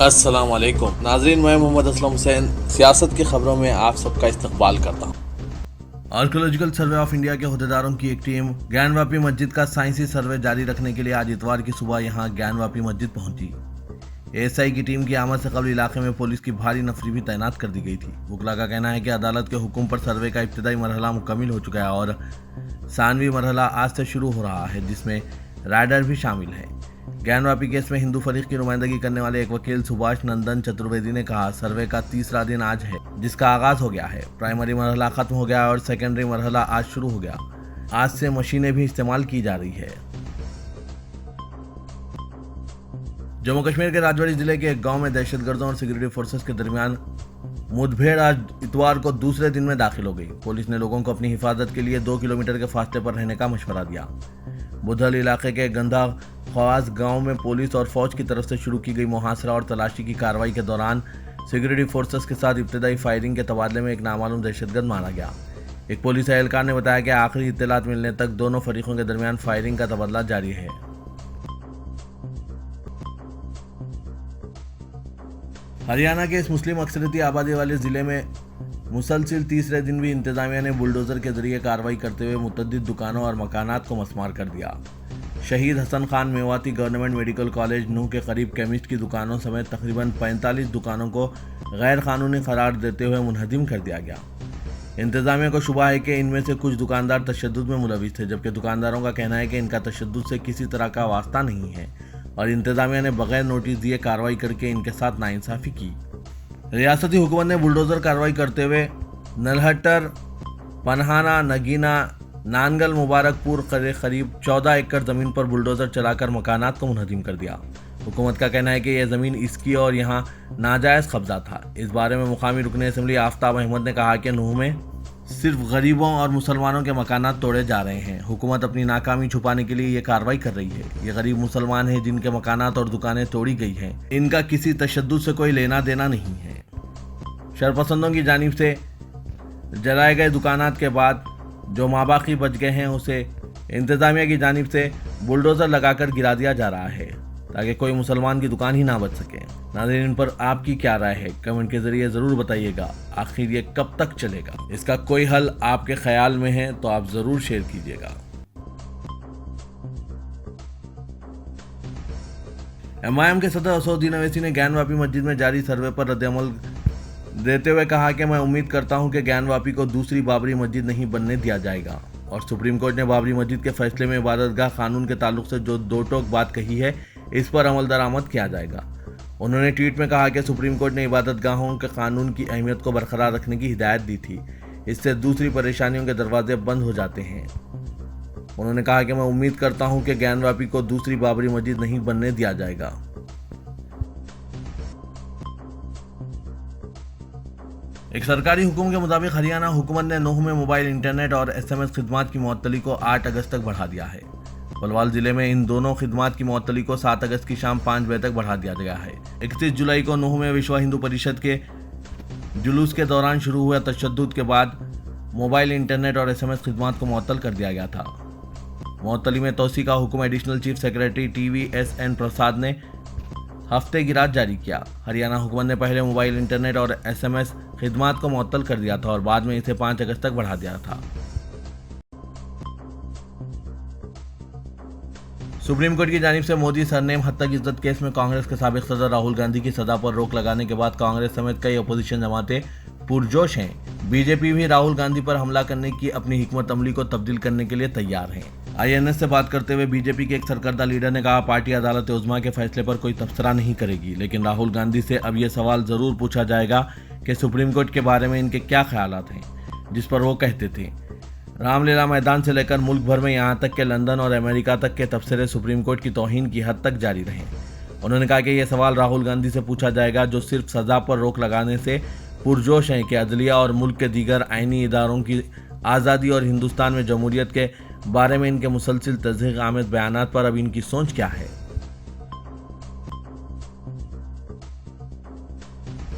अस्सलाम वालेकुम नाजरीन, मैं मोहम्मद असलम हुसैन सियासत की खबरों में आप सबका इस्तकबाल करता हूँ। आर्कियोलॉजिकल सर्वे ऑफ इंडिया के अहदेदारों की एक टीम ज्ञानवापी मस्जिद का साइंसी सर्वे जारी रखने के लिए आज इतवार की सुबह यहां ज्ञानवापी मस्जिद पहुंची। एएसआई की टीम की आमद से कबल इलाके में पुलिस की भारी नफरी भी तैनात कर दी गई थी। वकला का कहना है कि अदालत के हुक्म पर सर्वे का इब्तदाई मरहला मुकम्मिल हो चुका है और सानवी मरहला आज से शुरू हो रहा है, जिसमें राइडर भी शामिल है। ज्ञानवापी केस में हिंदू फरीक की नुमाइंदगी करने वाले एक वकील सुभाष नंदन चतुर्वेदी ने कहा, सर्वे का तीसरा दिन आज है, जिसका आगाज हो गया है। प्राइमरी मरहला खत्म हो गया और सेकेंडरी मरहला आज शुरू हो गया। आज से मशीनें भी इस्तेमाल की जा रही है। जम्मू कश्मीर के राजौरी जिले के एक गांव में दहशतगर्दों और सिक्योरिटी फोर्सेस के दरमियान मुठभेड़ आज इतवार को दूसरे दिन में दाखिल हो गई। पुलिस ने लोगों को अपनी हिफाजत के लिए 2 किलोमीटर के फासले पर रहने का मशवरा दिया। बुधल इलाके के गंदा खवास गांव में पुलिस और फौज की तरफ से शुरू की गई मुहासरा और तलाशी की कार्रवाई के दौरान सिक्योरिटी फोर्सेस के साथ इब्तदाई फायरिंग के तबादले में एक नामालूम दहशतगर्द मारा गया। एक पुलिस एहलकार ने बताया कि आखिरी इत्तलात मिलने तक दोनों फरीकों के दरमियान फायरिंग का तबादला जारी है। हरियाणा के इस मुस्लिम अक्सरियती आबादी वाले जिले में मुसलसिल तीसरे दिन भी इंतजामिया ने बुलडोजर के जरिए कार्रवाई करते हुए मुतअद्दिद दुकानों और मकानात को मस्मार कर दिया। Shaheed Hasan Khan Mewati government medical college Nuh के करीब केमिस्ट की दुकानों समेत तकरीबन 45 दुकानों को गैर कानूनी करार देते हुए मुनहदिम कर दिया गया। इंतजामिया को शुबा है कि इनमें से कुछ दुकानदार तशद्दुद में मुलविस थे, जबकि दुकानदारों का कहना है कि इनका तशद्दुद से किसी तरह का वास्ता नहीं है और इंतजामिया ने बगैर नोटिस दिए कार्रवाई करके इनके साथ नाइंसाफी की। रियासती हुकूमत ने बुलडोजर कार्रवाई करते हुए नलहट्टर, पनहाना, नगीना, नानगल, मुबारकपुर करीब 14 एकड़ जमीन पर बुलडोजर चलाकर मकानात को मुनहदिम कर दिया। हुकूमत का कहना है कि यह जमीन इसकी और यहाँ नाजायज कब्जा था। इस बारे में मुकामी रुकन असम्बली आफ्ताब अहमद ने कहा कि नूह में सिर्फ गरीबों और मुसलमानों के मकानात तोड़े जा रहे हैं। हुकूमत अपनी नाकामी छुपाने के लिए ये कार्रवाई कर रही है। ये गरीब मुसलमान हैं जिनके मकानात और दुकानें तोड़ी गई हैं। इनका किसी तशद्दुद से कोई लेना देना नहीं है। शरपसंदों की जानिब से जलाए गए दुकानात के बाद जो माबाकी बच गए हैं उसे इंतजामिया की जानिब से बुलडोजर लगाकर गिरा दिया जा रहा है ताकि कोई मुसलमान की दुकान ही ना बच सके। नाज़रीन, इन पर आपकी क्या राय है? कमेंट के जरिए ज़रूर बताइएगा। आखिर ये कब तक चलेगा? इसका कोई हल आपके ख्याल में है तो आप ज़रूर शेयर कीजिएगा। एमआईएम के सदर असदुद्दीन अवैसी ने ज्ञानवापी मस्जिद में जारी सर्वे पर रद्द-ए-अमल देते हुए कहा कि मैं उम्मीद करता हूं कि ज्ञानवापी को दूसरी बाबरी मस्जिद नहीं बनने दिया जाएगा और सुप्रीम कोर्ट ने बाबरी मस्जिद के फैसले में इबादतगाह कानून के ताल्लुक से जो दो टोक बात कही है इस पर अमल दरामद किया जाएगा। उन्होंने ट्वीट में कहा कि सुप्रीम कोर्ट ने इबादतगाहों के कानून की अहमियत को बरकरार रखने की हिदायत दी थी। इससे दूसरी परेशानियों के दरवाजे बंद हो जाते हैं। उन्होंने कहा कि मैं उम्मीद करता हूं कि ज्ञानवापी को दूसरी बाबरी मस्जिद नहीं बनने दिया जाएगा। एक सरकारी हुक्म के मुताबिक हरियाणा हुकूमत ने नूह में मोबाइल इंटरनेट और SMS खिदमात की मुअत्तली को 8 अगस्त तक बढ़ा दिया है। बलवाल जिले में इन दोनों खिदमात की मुअत्तली को 7 अगस्त की शाम 5 बजे तक बढ़ा दिया गया है। 31 जुलाई को नूह में विश्व हिंदू परिषद के जुलूस के दौरान शुरू हुए तशद्दुद के बाद मोबाइल इंटरनेट और SMS खिदमात को मुअत्तल कर दिया गया था। मुअत्तली में तोसी का हुक्म एडिशनल चीफ सेक्रेटरी TVSN प्रसाद ने हफ्ते की रात जारी किया। हरियाणा हुकूमत ने पहले मोबाइल इंटरनेट और SMS खिदमात को मुअत्तल कर दिया था और बाद में इसे 5 अगस्त तक बढ़ा दिया था। सुप्रीम कोर्ट की जानिब से मोदी सरनेम हद तक इज्जत केस में कांग्रेस के साबिक सदर राहुल गांधी की सजा पर रोक लगाने के बाद कांग्रेस समेत कई अपोजिशन जमातें पुरजोश हैं। बीजेपी भी राहुल गांधी पर हमला करने की अपनी हिकमत अमली को तब्दील करने के लिए तैयार है। INS से बात करते हुए बीजेपी के एक सरकर्दा लीडर ने कहा, पार्टी अदालत उज़्मा के फैसले पर कोई तबसरा नहीं करेगी, लेकिन राहुल गांधी से अब यह सवाल जरूर पूछा जाएगा कि सुप्रीम कोर्ट के बारे में इनके क्या ख्यालात हैं, जिस पर वो कहते थे रामलीला मैदान से लेकर मुल्क भर में यहाँ तक के लंदन और अमेरिका तक के तबसरे सुप्रीम कोर्ट की तौहीन की हद तक जारी रहे। उन्होंने कहा कि यह सवाल राहुल गांधी से पूछा जाएगा जो सिर्फ सजा पर रोक लगाने से पुरजोश हैं कि अदलिया और मुल्क के दीगर आईनी इदारों की आज़ादी और हिंदुस्तान में जमहूरियत के बारे में इनके मुसलसिल तज़हीक़ आमेद बयानात पर अब इनकी सोच क्या है।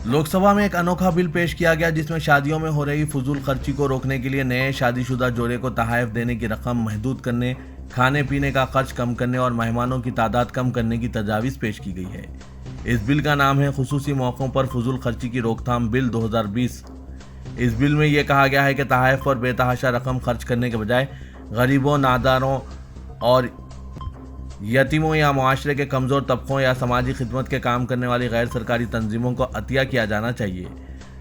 लोकसभा में एक अनोखा बिल पेश किया गया जिसमें शादियों में हो रही फजूल खर्ची को रोकने के लिए नए शादीशुदा जोड़े को तहाइफ देने की रकम महदूद करने, खाने पीने का खर्च कम करने और मेहमानों की तादाद कम करने की तजावीज़ पेश की गई है। इस बिल का नाम है खुसूसी मौक़ों पर फजूल खर्ची की रोकथाम बिल 2020। इस बिल में यह कहा गया है कि तोहफ़ पर बेतहाशा रकम खर्च करने के बजाय गरीबों, नादारों और यतीमों या मुआशरे के कमज़ोर तबकों या समाजी खिदमत के काम करने वाली गैर सरकारी तंजीमों को अतिया किया जाना चाहिए।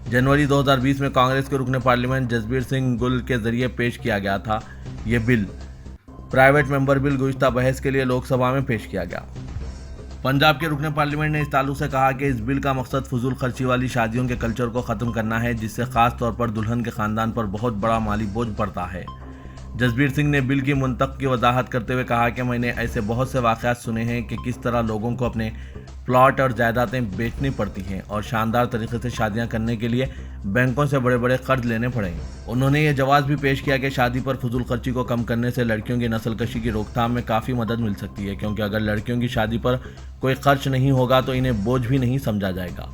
जनवरी 2020 में कांग्रेस के रुकने पार्लियामेंट जसबीर सिंह गुल के जरिए पेश किया गया था। ये बिल प्राइवेट मेंबर बिल गुज़िश्ता बहस के लिए लोकसभा में पेश किया गया। पंजाब के रुकने पार्लियामेंट ने इस ताल्लुक से कहा कि इस बिल का मकसद फजूल खर्ची वाली शादियों के कल्चर को ख़त्म करना है, जिससे ख़ास तौर पर दुल्हन के ख़ानदान पर बहुत बड़ा माली बोझ पड़ता है। जसबीर सिंह ने बिल की मुंतक की वजाहत करते हुए कहा कि मैंने ऐसे बहुत से वाक़यात सुने हैं कि किस तरह लोगों को अपने प्लॉट और जायदादें बेचनी पड़ती हैं और शानदार तरीके से शादियां करने के लिए बैंकों से बड़े बड़े कर्ज लेने पड़े। उन्होंने ये जवाब भी पेश किया कि शादी पर फजूल खर्ची को कम करने से लड़कियों की नस्लकशी की रोकथाम में काफ़ी मदद मिल सकती है, क्योंकि अगर लड़कियों की शादी पर कोई खर्च नहीं होगा तो इन्हें बोझ भी नहीं समझा जाएगा।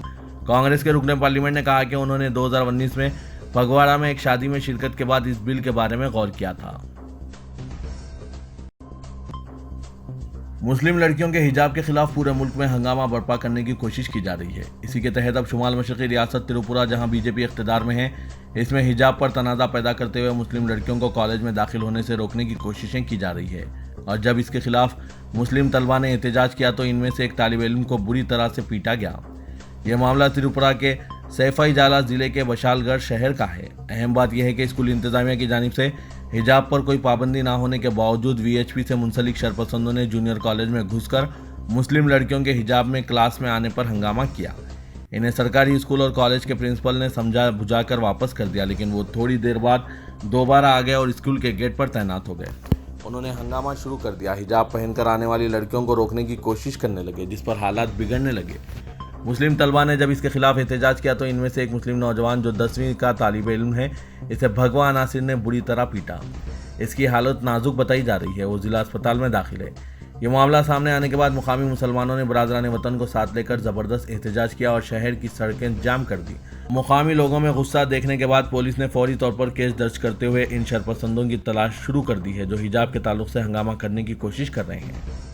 कांग्रेस के रुकने पार्लियामेंट ने कहा कि उन्होंने 2019 में फगवाड़ा में एक शादी में शिरकत के बाद इस बिल के बारे में गौर किया था। मुस्लिम लड़कियों के हिजाब के खिलाफ पूरे मुल्क में हंगामा बर्पा करने की कोशिश की जा रही है। इसी के तहत अब शुमाल मशरक़ी रियासत त्रिपुरा, जहां बीजेपी इख्तिदार में है, इसमें हिजाब पर तनाज़ा पैदा करते हुए मुस्लिम लड़कियों को कॉलेज में दाखिल होने से रोकने की कोशिशें की जा रही है। और जब इसके खिलाफ मुस्लिम तलबा ने एहतजाज किया तो इनमें से एक तालिब इल्म को बुरी तरह से पीटा गया। यह मामला त्रिपुरा के सैफई-जाला जिले के बशालगढ़ शहर का है। अहम बात यह है कि स्कूल इंतजामिया की जानिब से हिजाब पर कोई पाबंदी ना होने के बावजूद वीएचपी से मुंसलिक शरपसंदों ने जूनियर कॉलेज में घुसकर मुस्लिम लड़कियों के हिजाब में क्लास में आने पर हंगामा किया। इन्हें सरकारी स्कूल और कॉलेज के प्रिंसिपल ने समझा बुझाकर वापस कर दिया, लेकिन वो थोड़ी देर बाद दोबारा आ गए और स्कूल के गेट पर तैनात हो गए। उन्होंने हंगामा शुरू कर दिया, हिजाब पहनकर आने वाली लड़कियों को रोकने की कोशिश करने लगे, जिस पर हालात बिगड़ने लगे। मुस्लिम तलबा ने जब इसके खिलाफ एहतजाज किया तो इनमें से एक मुस्लिम नौजवान जो 10वीं का तालिब इल्म है, इसे भगवा नासिर ने बुरी तरह पीटा। इसकी हालत नाजुक बताई जा रही है, वो जिला अस्पताल में दाखिल है। ये मामला सामने आने के बाद मुकामी मुसलमानों ने बरादरान वतन को साथ लेकर ज़बरदस्त एहतजाज किया और शहर की सड़कें जाम कर दी। मुकामी लोगों में गुस्सा देखने के बाद पुलिस ने फौरी तौर पर केस दर्ज करते हुए इन शरपसंदों की तलाश शुरू कर दी है, जो हिजाब के ताल्लुक से हंगामा करने की कोशिश कर रहे हैं।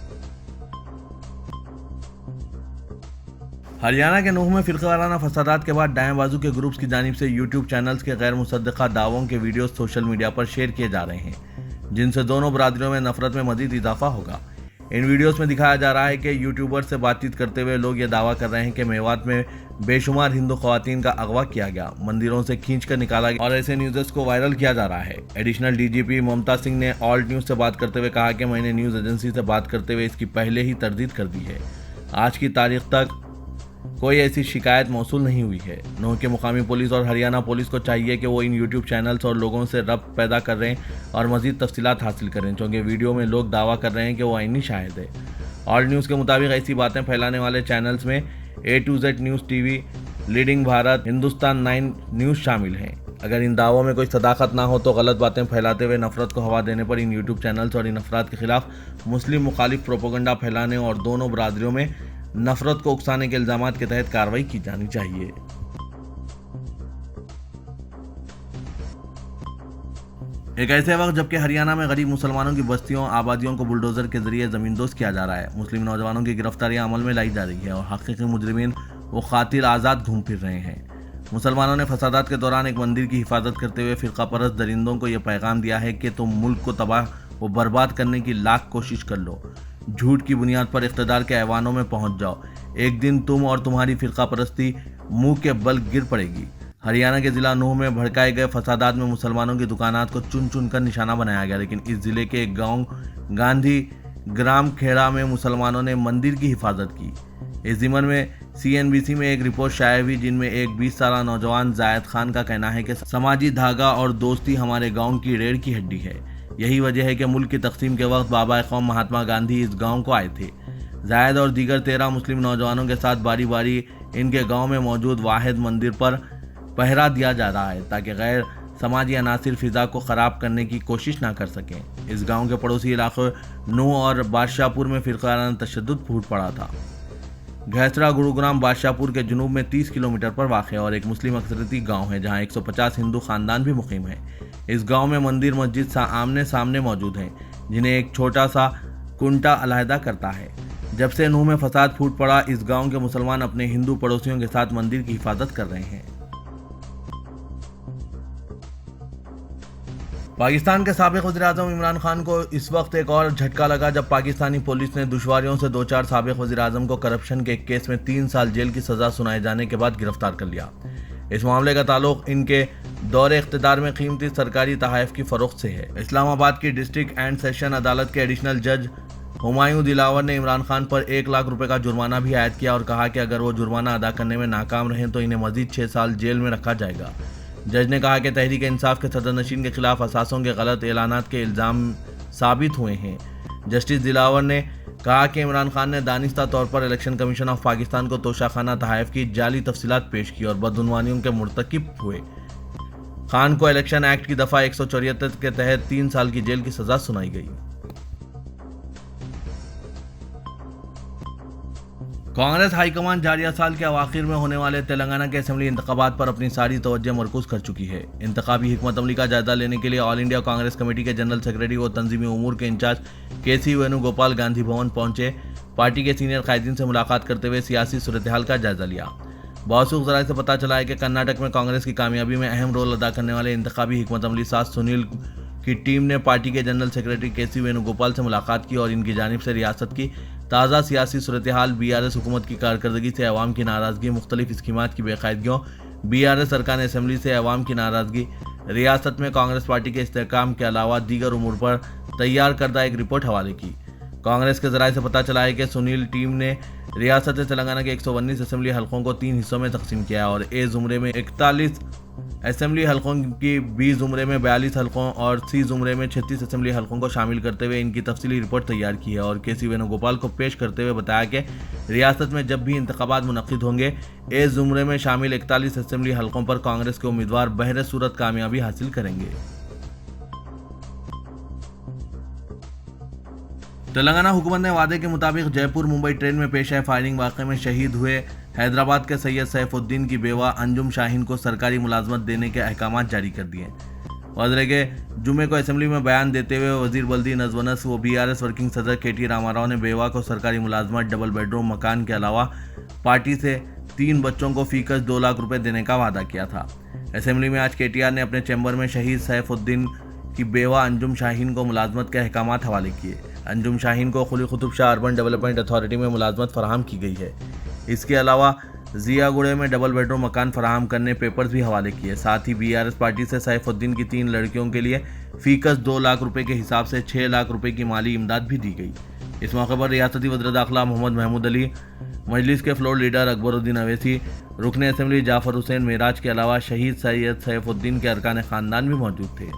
हरियाणा के नूह में फिरकावाराना फसादात के बाद दाएं बाजू के ग्रुप्स की जानिब से यूट्यूब चैनल्स के गैर मुसद्दक़ा दावों के वीडियोस सोशल मीडिया पर शेयर किए जा रहे हैं, जिनसे दोनों बरादरियों में नफरत में मजीद इजाफा होगा। इन वीडियोस में दिखाया जा रहा है कि यूट्यूबर से बातचीत करते हुए लोग ये दावा कर रहे हैं कि मेवात में बेशुमार हिंदू खवातीन का अगवा किया गया, मंदिरों से खींच कर निकाला गया और ऐसे न्यूज़ को वायरल किया जा रहा है। एडिशनल डीजीपी ममता सिंह ने ऑल्ट न्यूज़ से बात करते हुए कहा कि मैंने न्यूज़ एजेंसी से बात करते हुए इसकी पहले ही तरदीद कर दी है। आज की तारीख तक कोई ऐसी शिकायत मौसूल नहीं हुई है। नूह की मुकामी पुलिस और हरियाणा पुलिस को चाहिए कि वो इन यूट्यूब चैनल्स और लोगों से रब्त पैदा कर रहे हैं और मजीद तफसीलात हासिल करें, क्योंकि वीडियो में लोग दावा कर रहे हैं कि वो आईनी शाहिद है। ऑल न्यूज़ के मुताबिक ऐसी बातें फैलाने वाले चैनल्स में A to Z news TV, leading Bharat, Hindustan 9 news शामिल हैं। अगर इन दावों में कोई सदाकत ना हो तो गलत बातें फैलाते हुए नफरत को हवा देने पर इन यूट्यूब चैनल्स और इन अफराद के खिलाफ मुस्लिम मुखालिफ प्रोपोगंडा फैलाने और दोनों बरादरियों में नफरत को उकसाने के इल्जामात के तहत कार्रवाई की जानी चाहिए। एक ऐसे वक्त जबकि हरियाणा में गरीब मुसलमानों की बस्तियों आबादियों को बुलडोजर के जरिए जमींदोज किया जा रहा है, मुस्लिम नौजवानों की गिरफ्तारियां अमल में लाई जा रही है और हकीकी मुजरिमीन व कातिल आज़ाद घूम फिर रहे हैं। मुसलमानों ने फसादात के दौरान एक मंदिर की हिफाजत करते हुए फिरका परस्त दरिंदों को यह पैगाम दिया है कि तुम मुल्क को तबाह व बर्बाद करने की लाख कोशिश कर लो, झूठ की बुनियाद पर इख्तिदार के ऐवानों में पहुंच जाओ, एक दिन तुम और तुम्हारी फिरका परस्ती मुंह के बल गिर पड़ेगी। हरियाणा के जिला नूह में भड़काए गए फसादात में मुसलमानों की दुकानात को चुन चुन कर निशाना बनाया गया, लेकिन इस जिले के एक गांव गांधी ग्राम खेड़ा में मुसलमानों ने मंदिर की हिफाजत की। इस ज़िमन में CNBC में एक रिपोर्ट शाया हुई, जिनमें एक 20 साल नौजवान जायद खान का कहना है कि समाजी धागा और दोस्ती हमारे गाँव की रीढ़ की हड्डी है। यही वजह है कि मुल्क की तकसीम के वक्त बाबा कौम महात्मा गांधी इस गांव को आए थे। जायद और दीगर 13 मुस्लिम नौजवानों के साथ बारी बारी इनके गांव में मौजूद वाहिद मंदिर पर पहरा दिया जा रहा है, ताकि गैर समाजी अनासिर फिजा को ख़राब करने की कोशिश ना कर सकें। इस गांव के पड़ोसी इलाक़े नूह और बादशाहपुर में फिरकावाराना तशद्दुद फूट पड़ा था। घैसरा गुरुग्राम बादशाहपुर के जुनूब में 30 किलोमीटर पर वाक़ और एक मुस्लिम अक्सरियती गाँव है, जहाँ 150 हिंदू ख़ानदान भी मुक़ीम है। इस गांव में मंदिर मस्जिद आमने सामने मौजूद हैं, जिन्हें एक छोटा सा कुंटा अलहदा करता है। जब से नूह में फसाद फूट पड़ा, इस गांव के मुसलमान अपने हिंदू पड़ोसियों के साथ मंदिर की हिफाजत कर रहे हैं। पाकिस्तान के साबिक वज़ीर-ए-आज़म इमरान खान को इस वक्त एक और झटका लगा जब पाकिस्तानी पुलिस ने दुश्वारियों से 2-4 साबिक वज़ीर-ए-आज़म को करप्शन के एक केस में 3 साल जेल की सजा सुनाए जाने के बाद गिरफ्तार कर लिया। इस मामले का ताल्लुक इनके दौरे इख्तिदार में कीमती सरकारी तहाइफ की फरोख्त से है। इस्लामाबाद की डिस्ट्रिक्ट एंड सेशन अदालत के एडिशनल जज हुमायूं दिलावर ने इमरान खान पर 1 लाख रुपए का जुर्माना भी आयद किया और कहा कि अगर वो जुर्माना अदा करने में नाकाम रहें तो इन्हें मजीद 6 साल जेल में रखा जाएगा। जज ने कहा कि तहरीक इंसाफ के सदरनशीन के खिलाफ असासों के गलत ऐलानात के इल्ज़ाम साबित हुए हैं। जस्टिस दिलावर ने कहा कि इमरान खान ने दानिस्ता तौर पर इलेक्शन कमीशन ऑफ पाकिस्तान को तोशाखाना तहाइफ की जाली तफसीलात पेश की और बदउनवानियों के मुर्तकिब हुए। खान को इलेक्शन एक्ट की दफ़ा 174 के तहत 3 साल की जेल की सजा सुनाई गई। कांग्रेस हाईकमान जारिया साल के अवाखिर में होने वाले तेलंगाना के असेंबली इंतखाबात पर अपनी सारी तवज्जो मरकूज कर चुकी है। इंतखाबी हिकमत अमली का जायजा लेने के लिए ऑल इंडिया कांग्रेस कमेटी के जनरल सेक्रेटरी व तंजीमी उमूर के इंचार्ज KC वेणुगोपाल गांधी भवन पहुंचे। पार्टी के सीनियर कायदीन से मुलाकात करते हुए सियासी सूरत हाल का जायजा लिया। मौसूल ज़राए से पता चला है कि कर्नाटक में कांग्रेस की कामयाबी में अहम रोल अदा करने वाले इंतखाबी हिकमत अमली साज सुनील की टीम ने पार्टी के जनरल सेक्रेटरी KC वेणुगोपाल से मुलाकात की और इनकी जानिब से रियासत की ताज़ा सियासी सूरत हाल, BRS हुकूमत की कारकर्दगी से अवाम की नाराज़गी, मुख्तलिफ स्कीमात की बेकायदगियों, BRS अरकान असेंबली से अवाम की नाराज़गी, रियासत में कांग्रेस पार्टी के इस्तेहकाम के अलावा दीगर उमूर पर तैयार करदा एक रिपोर्ट हवाले की। कांग्रेस के ज़राए से पता चला है कि सुनील टीम ने रियासत तेलंगाना के 119 असेंबली हलकों को 3 हिस्सों में तकसीम किया और A ज़ुमरे में 41 असेंबली हलकों की, B ज़ुमरे में 42 हलकों और C ज़ुमरे में 36 असेंबली हलकों को शामिल करते हुए इनकी तफसीली रिपोर्ट तैयार की है और KC वेणुगोपाल को पेश करते हुए बताया कि रियासत में जब भी इंतखाबात मुनक्किद होंगे, A ज़ुमरे में शामिल 41 असेंबली हलकों पर कांग्रेस के उम्मीदवार बहरे सूरत कामयाबी हासिल करेंगे। तेलंगाना हुकूमत ने वादे के मुताबिक जयपुर मुंबई ट्रेन में पेश आए फायरिंग वाक़े में शहीद हुए हैदराबाद के सैयद सैफुद्दीन की बेवा अंजुम शाहीन को सरकारी मुलाजमत देने के अहकामात जारी कर दिए। वज़ीर के जुमे को असेंबली में बयान देते हुए वज़ीर बल्दी नज़वनस व BRS वर्किंग सदर KT रामाराव ने बेवा को सरकारी मुलाजमत, डबल बेडरूम मकान के अलावा पार्टी से 3 बच्चों को फीकस 2 लाख रुपए देने का वादा किया था। असेंबली में आज KTR ने अपने चैम्बर में शहीद सैफुद्दीन की बेवा अंजुम शाहीन को मुलाजमत के अहकामात हवाले किए। अंजुम शाहीन को Quli Qutub Shah urban development authority में मुलाजमत फराहम की गई है। इसके अलावा जियागुड़े में डबल बेडरूम मकान फराहम करने पेपर्स भी हवाले किए। साथ ही BRS पार्टी से सैफुद्दीन की 3 लड़कियों के लिए फीकस 2 लाख रुपए के हिसाब से 6 लाख रुपए की माली इमदाद भी दी गई। इस मौके पर रियासती वज़ीर दाखिला मोहम्मद महमूद अली, मजलिस के फ्लोर लीडर अकबरुद्दीन अवैसी, रुकन असेंबली जाफर हुसैन मेराज के अलावा शहीद सैयद सैफुद्दीन के अरकान ख़ानदान भी मौजूद थे।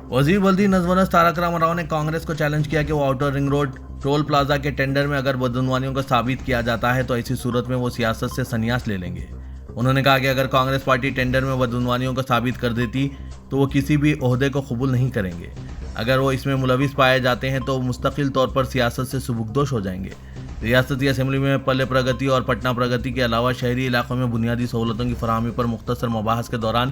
वज़ीर बल्दी नज़वनस तारक रामाराव ने कांग्रेस को चैलेंज किया कि वो outer ring road toll plaza के टेंडर में अगर बदउनवानियों को साबित किया जाता है तो ऐसी सूरत में वो सियासत से संन्यास ले लेंगे। उन्होंने कहा कि अगर कांग्रेस पार्टी टेंडर में बदउनवानियों को साबित कर देती तो वो किसी भी ओहदे को कबूल नहीं करेंगे। अगर वो इसमें मुलविस पाए जाते हैं तो मुस्तकिल तौर पर सियासत से सुबुकदोश हो जाएंगे। रियासती असेंबली में पल्ले प्रगति और पटना प्रगति के अलावा शहरी इलाकों में बुनियादी सहूलतों की फराहमी पर मुख्तसर मुबाहस के दौरान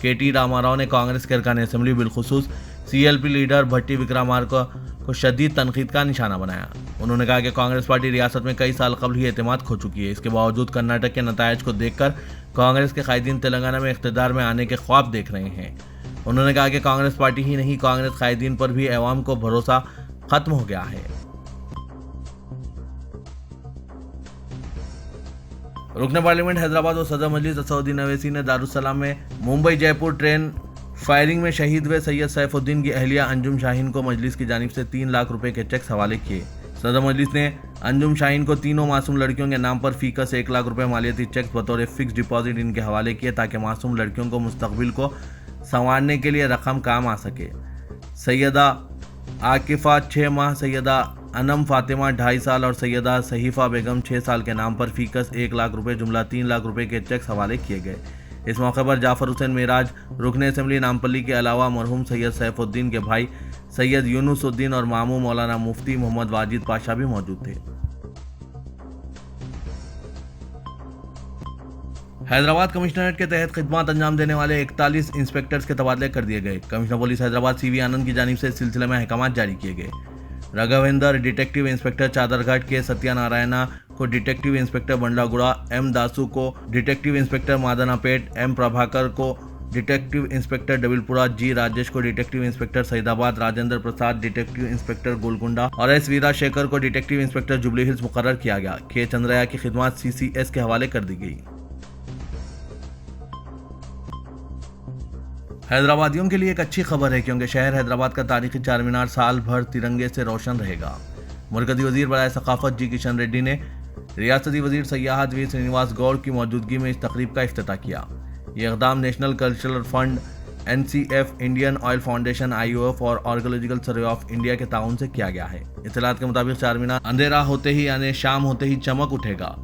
KT रामाराव ने कांग्रेस के अरकान असेंबली बिलखुसूस CLP लीडर भट्टी विक्रमार्का को शदीद तनकीद का निशाना बनाया। उन्होंने कहा कि कांग्रेस पार्टी रियासत में कई साल कबल ही एतमाद खो चुकी है। इसके बावजूद कर्नाटक के नतायज को देखकर कांग्रेस के कायदीन तेलंगाना में इख्तिदार में आने के ख्वाब देख रहे हैं। उन्होंने कहा कि कांग्रेस पार्टी ही नहीं, कांग्रेस कायदीन पर भी अवाम को भरोसा खत्म हो गया है। रुकन पार्लियामेंट हैदराबाद और सदर मजलिस असदुद्दीन अवैसी ने दारुस्सलाम में मुंबई जयपुर ट्रेन फायरिंग में शहीद हुए सैयद सैफुद्दीन की अहलिया अंजुम शाहीन को मजलिस की जानिब से 3 लाख रुपए के चेक्स हवाले किए। सदर मजलिस ने अंजुम शाहीन को तीनों मासूम लड़कियों के नाम पर फीकस 1 लाख रुपए मालियती चेक्स बतौर फिक्स डिपॉजिट इनके हवाले किए ताकि मासूम लड़कियों को मुस्तकबिल को संवारने के लिए रकम काम आ सके। सैयदा आकिफा 6 माह, सैयदा अनम फातिमा 2.5 साल और सैयदा सहीफा बेगम 6 साल के नाम पर फीकस 1 लाख रुपए जुमला 3 लाख रुपए के चेक्स हवाले किए गए। इस मौके पर जाफर हुसैन मेराज, रुकन असेंबली नामपल्ली के अलावा मरहूम सैयद सैफुद्दीन के भाई सैयद यूनुसुद्दीन और मामू मौलाना मुफ्ती मोहम्मद वाजिद पाशा भी मौजूद थे। हैदराबाद कमिश्नरेट के तहत खिदमत अंजाम देने वाले 41 इंस्पेक्टर्स के तबादले कर दिए गए। कमिश्नर पुलिस हैदराबाद CV आनंद की जानिब से इस सिलसिले में अहकाम जारी किए गए। राघवेंद्र डिटेक्टिव इंस्पेक्टर चादरघाट के, सत्यानारायणा को detective inspector Bandlaguda, M Dasu को detective inspector Madannapet, M Prabhakar को डिटेक्टिव इंस्पेक्टर डबिलपुरा, G राजेश को detective inspector Saidabad, Rajendra Prasad detective inspector Golconda और S वीरा शेखर को डिटेक्टिव इंस्पेक्टर जुबली हिल्स मुकर्रर किया गया। K चंद्रया की खिदमत CCS के हवाले कर दी गई। हैदराबादियों के लिए एक अच्छी खबर है क्योंकि शहर हैदराबाद का तारीखी चार मीनार साल भर तिरंगे से रोशन रहेगा। मरकजी वजीर बराए सकाफत G किशन रेड्डी ने रियासती वजीर सयाहत V श्रीनिवास गौड़ की मौजूदगी में इस तकरीब का इफ्तिताह किया। ये इक़दाम national cultural fund, NCF, Indian oil foundation, IOF और आर्कियोलॉजिकल सर्वे ऑफ इंडिया के ताउन से किया गया है। इत्तलात के मुताबिक चार मीनार अंधेरा होते ही यानी शाम होते ही चमक उठेगा।